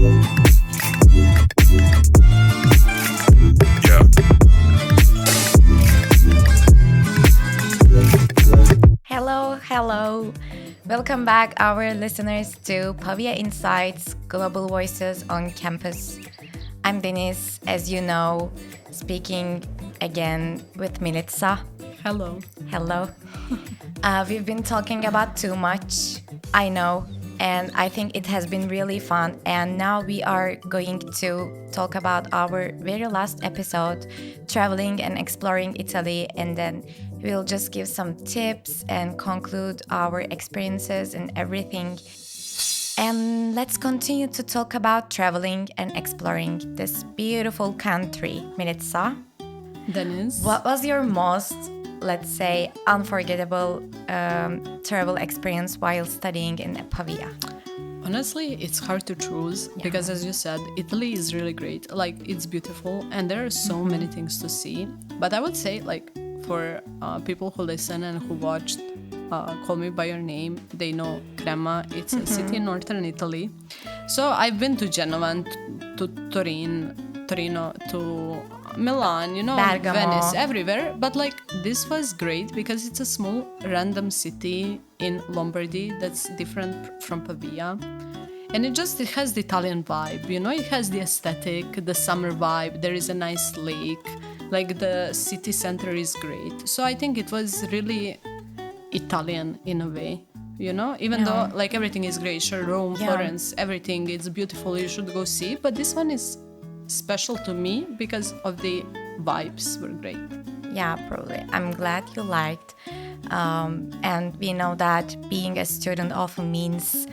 Yeah. Hello, hello. Welcome back, our listeners, to Pavia Insights Global Voices on Campus. I'm Deniz, as you know, speaking again with Militsa. Hello. Hello. We've been talking about too much, I know, and I think it has been really fun. And now we are going to talk about our very last episode, traveling and exploring Italy, and then we'll just give some tips and conclude our experiences and everything. And let's continue to talk about traveling and exploring this beautiful country, Militsa. Deniz. What was your most, let's say, unforgettable travel experience while studying in Pavia? Honestly, it's hard to choose because, as you said, Italy is really great. Like, it's beautiful and there are so many things to see. But I would say, like, for people who listen and who watched Call Me By Your Name, they know Crema. It's a city in northern Italy. So I've been to Genova and to Torino, to Milan, Bergamo. Venice, everywhere. But like this was great because it's a small random city in Lombardy that's different from Pavia. And it has the Italian vibe, it has the aesthetic, the summer vibe, there is a nice lake, like the city center is great. So I think it was really Italian in a way. Even though like everything is great, sure, Rome, Florence, everything, it's beautiful, you should go see. But this one is special to me because of the vibes were great. Yeah, probably. I'm glad you liked. And we know that being a student often means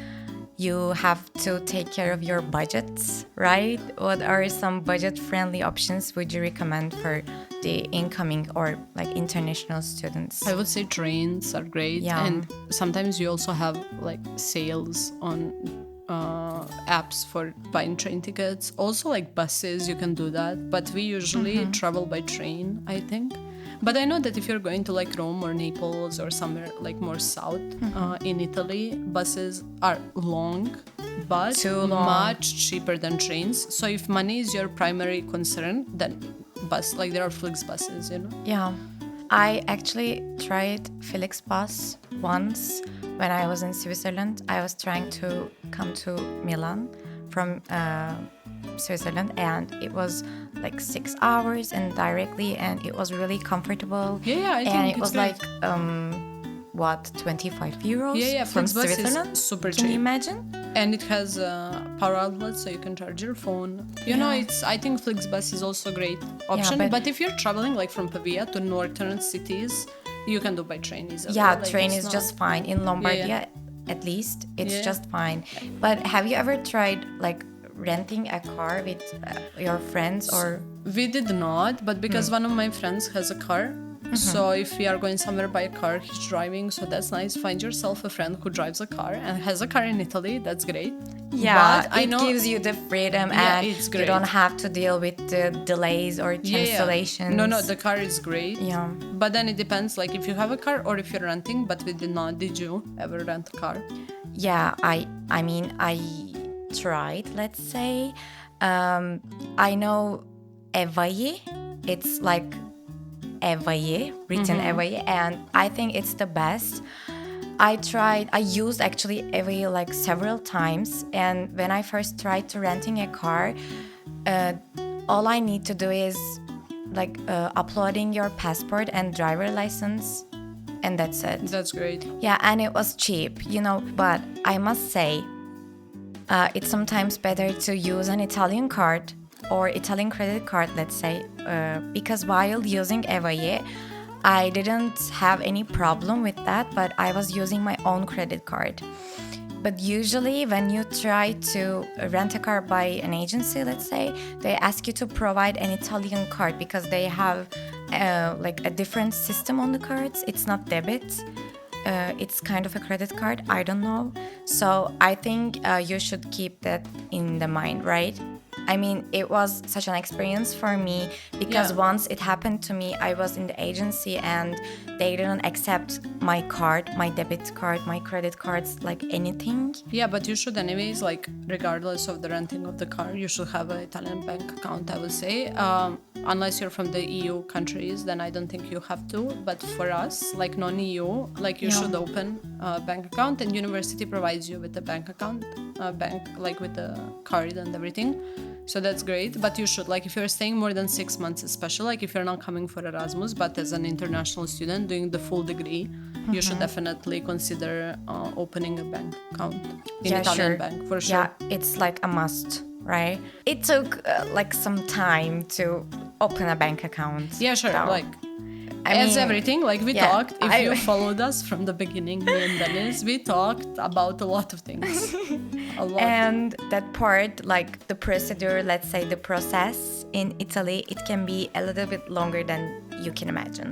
you have to take care of your budgets, right? What are some budget-friendly options would you recommend for the incoming or like international students? I would say trains are great. Yeah. And sometimes you also have like sales on apps for buying train tickets. Also like buses, you can do that. But we usually travel by train, I think. But I know that if you're going to like Rome or Naples or somewhere like more south in Italy, buses are long, but Too long. much cheaper than trains. So if money is your primary concern, then like there are Flixbuses. Yeah, I actually tried Felix Bus once when I was in Switzerland. I was trying to come to Milan from Switzerland, and it was like 6 hours and directly, and it was really comfortable. I think and it it's was great. like 25 euros from Flixbus is Switzerland. super Can you cheap. imagine? And it has power outlets, so you can charge your phone. I think Flixbus is also a great option. but- But if you're traveling like from Pavia to northern cities, you can do by train easily. Yeah, Like, train it's is not- just fine. In Lombardia, Yeah. at least, it's Yeah. just fine. But have you ever tried like renting a car with your friends or? We did not, but because Hmm. one of my friends has a car, Mm-hmm. so if we are going somewhere by a car, he's driving, so that's nice. Find yourself a friend who drives a car and has a car in Italy, that's great. Yeah, But I it know, gives you the freedom, Yeah, and it's you great. don't have to deal with the delays or Yeah. cancellations. No, the car is great. Yeah. But then it depends, like if you have a car or if you're renting. But we did not. Did you ever rent a car? Yeah, I mean, I tried, let's say. I know Evaye. It's like Evaye, written Evaye, and I think it's the best. I used actually Evaye like several times, and when I first tried to renting a car, all I need to do is like uploading your passport and driver license, and that's it. That's great. Yeah, and it was cheap, but I must say, it's sometimes better to use an Italian card or Italian credit card, let's say, because while using Evaye, I didn't have any problem with that, but I was using my own credit card. But usually when you try to rent a car by an agency, let's say, they ask you to provide an Italian card because they have like a different system on the cards. It's not debit. It's kind of a credit card. I don't know. So I think you should keep that in the mind, right? I mean, it was such an experience for me because Yeah. once it happened to me, I was in the agency and they didn't accept my card, my debit card, my credit cards, like anything. Yeah, but you should anyways, like, regardless of the renting of the car, you should have an Italian bank account, I would say. Unless you're from the EU countries, then I don't think you have to. But for us, like non-EU, like you Yeah. should open a bank account, and university provides you with a bank account, like with a card and everything. So that's great. But you should, like, if you're staying more than 6 months, especially like if you're not coming for Erasmus, but as an international student doing the full degree, you should definitely consider opening a bank account in Italian bank for sure. Yeah, it's like a must, right? It took like some time to open a bank account. Yeah, sure. though. Like, I as mean, everything, like we yeah, talked, if I- you followed us from the beginning, me and Dennis, we talked about a lot of things. A lot. And that part, like the procedure, let's say the process in Italy, it can be a little bit longer than you can imagine.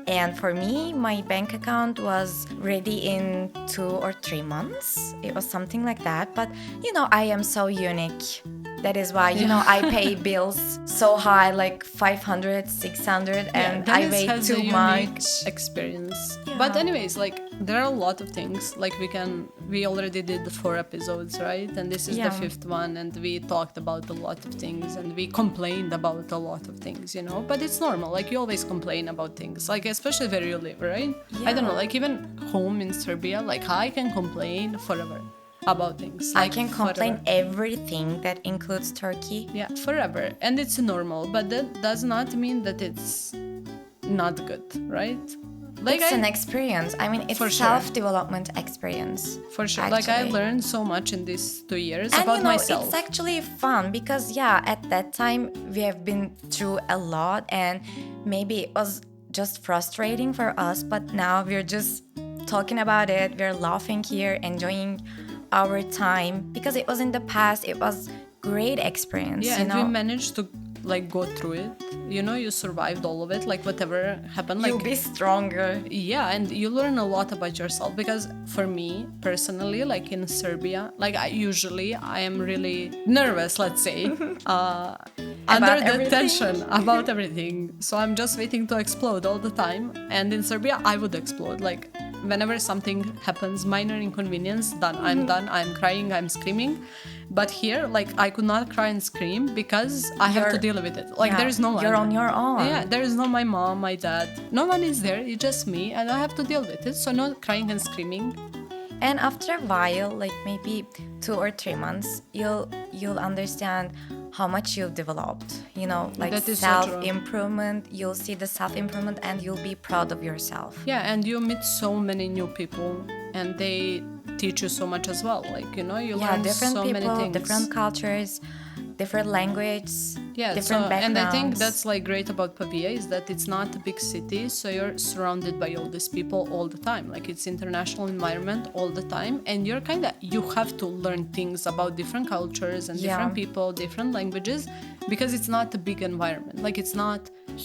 And for me, my bank account was ready in 2 or 3 months. It was something like that. But, you know, I am so unique. That is why, you know, I pay bills so high, like 500, 600, and I Dennis weigh has too a unique much. experience. Yeah. But anyways, like there are a lot of things. Like we already did the 4 episodes, right? And this is Yeah. the 5th one, and we talked about a lot of things, and we complained about a lot of things, you know. But it's normal. Like you always complain about things, like especially where you live, right? I don't know. Like even home in Serbia, like I can complain forever about things. I Like, can complain forever. everything that includes Turkey. Yeah, forever. And it's normal, but that does not mean that it's not good, right? Like It's an experience. I mean, it's For sure. self-development experience. for sure. Like I actually. learned so much in these 2 years And about you know, myself. it's actually fun because yeah, at that time we have been through a lot and maybe it was just frustrating for us, but now we're just talking about it, we're laughing here, enjoying our time because it was in the past, it was great experience, Yeah, you and know. we managed to like go through it. You know, you survived all of it, like whatever happened. Like You'll be stronger. yeah, and you learn a lot about yourself because for me personally, like in Serbia, like I am really nervous, let's say, under the everything. tension about everything. So I'm just waiting to explode all the time. And in Serbia, I would explode. Like whenever something happens, minor inconvenience, done. I'm done. I'm crying. I'm screaming. But here, like I could not cry and scream because I have to You're- deal with it. Like Yeah, there is no one. You're on your own. Yeah, there is no my mom, my dad. No one is there. It's just me, and I have to deal with it. So no crying and screaming. And after a while, like maybe 2 or 3 months, you'll understand how much you've developed. You know, like That is so true. self-improvement. You'll see the self-improvement and you'll be proud of yourself. Yeah, and you meet so many new people, and they teach you so much as well. Like you know, you Yeah, learn different so many people, things. different cultures, different languages, Yeah, different so, backgrounds. and I think that's like great about Pavia is that it's not a big city, so you're surrounded by all these people all the time. Like it's international environment all the time, and you're you have to learn things about different cultures and different Yeah. people, different languages, because it's not a big environment. Like it's not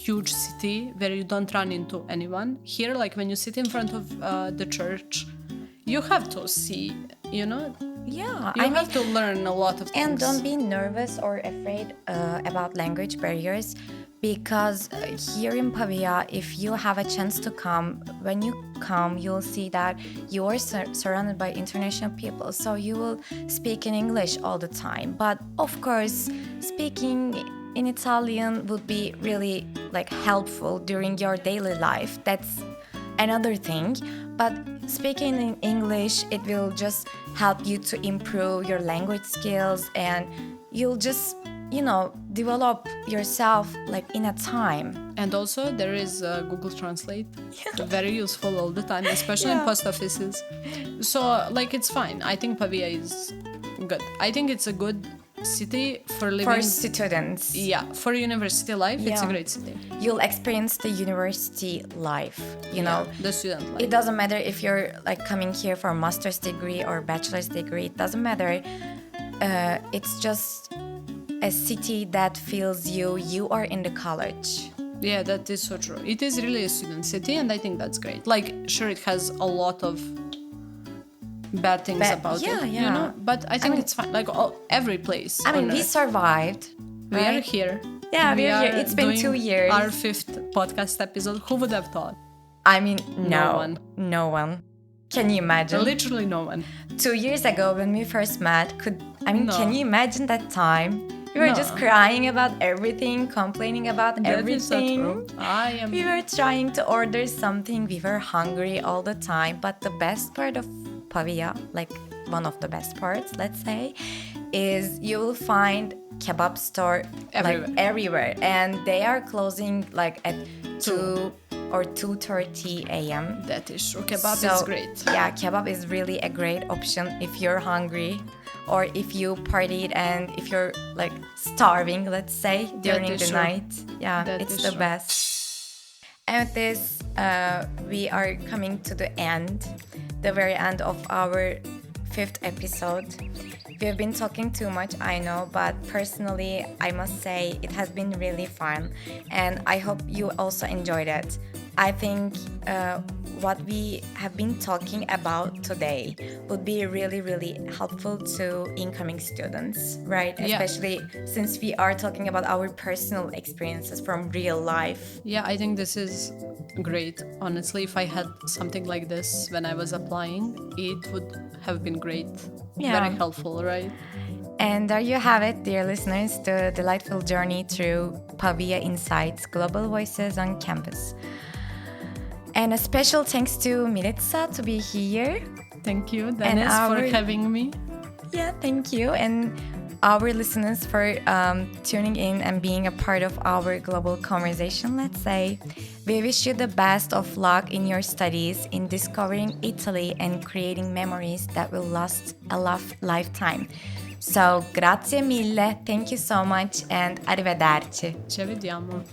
huge city where you don't run into anyone. Here, like when you sit in front of the church, you have to see, you know, yeah, you I have mean, to learn a lot of things. and don't be nervous or afraid about language barriers because here in Pavia, if you have a chance to come, when you come, you'll see that you are surrounded by international people. So you will speak in English all the time. But of course, speaking in Italian would be really like helpful during your daily life. That's another thing. But speaking in English, it will just help you to improve your language skills and you'll just, you know, develop yourself like in a time. And also there is Google Translate, very useful all the time, especially in Yeah. post offices. So like it's fine. I think Pavia is good. I think it's a good city for living. For students, Yeah, for university life, it's a Yeah. great city. you'll experience the university life, you know. The student life. It doesn't matter if you're like coming here for a master's degree or bachelor's degree, it doesn't matter. It's just a city that feels you are in the college. Yeah, that is so true. It is really a student city, and I think that's great. Like, sure, it has a lot of bad things about yeah, it, yeah. you know. But I think mean- it's fine. Like every place. I mean, on we Earth. survived. We are right? here. Yeah, we are here. are It's been 2 doing years. Our 5th podcast episode. Who would have thought? I mean, No one. No one. Can you imagine? Literally no one. 2 years ago when we first met, No. can you imagine that time? We were just No. crying about everything, complaining about That is so everything. true. I am. We were trying to order something. We were hungry all the time. But the best part of Pavia, like one of the best parts, let's say, is you will find kebab store Everywhere. like everywhere, and they are closing like at 2 or 2:30 a.m. That is true. Kebab So, is great. Yeah, kebab is really a great option if you're hungry or if you partied and if you're like starving, let's say, during is the true. night. Yeah, That it's is the true. best. And with this, we are coming to the end, the very end of our 5th episode. We've been talking too much, I know, but personally, I must say it has been really fun, and I hope you also enjoyed it. I think what we have been talking about today would be really, really helpful to incoming students, right? Yeah. Especially since we are talking about our personal experiences from real life. Yeah, I think this is great. Honestly, if I had something like this when I was applying, it would have been great. Yeah. Very helpful, right? And there you have it, dear listeners, the delightful journey through Pavia Insights Global Voices on Campus. And a special thanks to Militsa to be here. Thank you, Dennis, for having me. Yeah, thank you. And our listeners for tuning in and being a part of our global conversation, let's say. We wish you the best of luck in your studies, in discovering Italy and creating memories that will last a lifetime. So, grazie mille, thank you so much, and arrivederci. Ci vediamo.